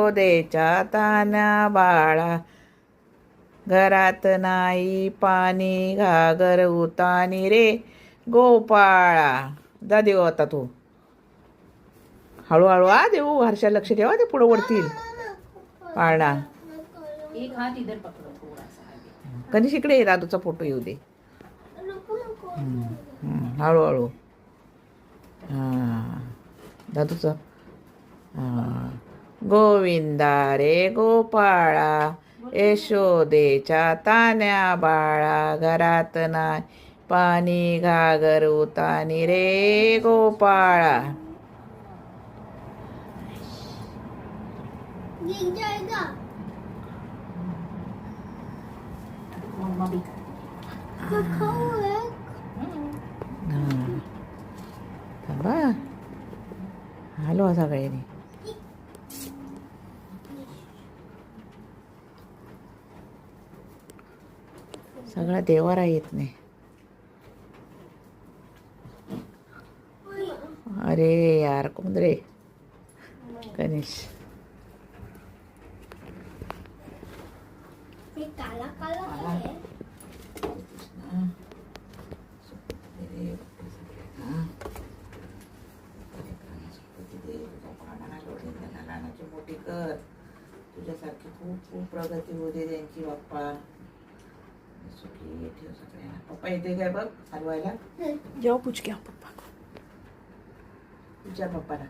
यशोदेच्या तान्या बाळा, घरात नाही पाणी घागर उतानी रे गोपाळा. जा देऊ आता तू. हळूहळू देऊ. हर्षा लक्ष ठेवा, ते पुढं ओढतील पाळणा. एक हात इधर पकडो थोडासा आगे. कधी इकडे दादूचा फोटो येऊ दे. हळूहळू. हां दादूचा. हां. गोविंदा रे गोपाळा, यशोदेच्या तान्या बाळा, घरात नाही पाणी घागर उतानी रे गोपाळा. मम्मा भी थांबा. हॅलो सगळ्यांनी. सगळा देवारा येत नाही. अरे यार कोण रे गणेश. काला काला है. मोठी कर. तुझ्यासारखी खूप खूप प्रगती होते त्यांची बाप्पा. सुखी ठेव सगळ्यांना. पप्पा येते काय बघ हलवायला. जाओ पूछ के आओ पप्पा को. तुझ्या पप्पाला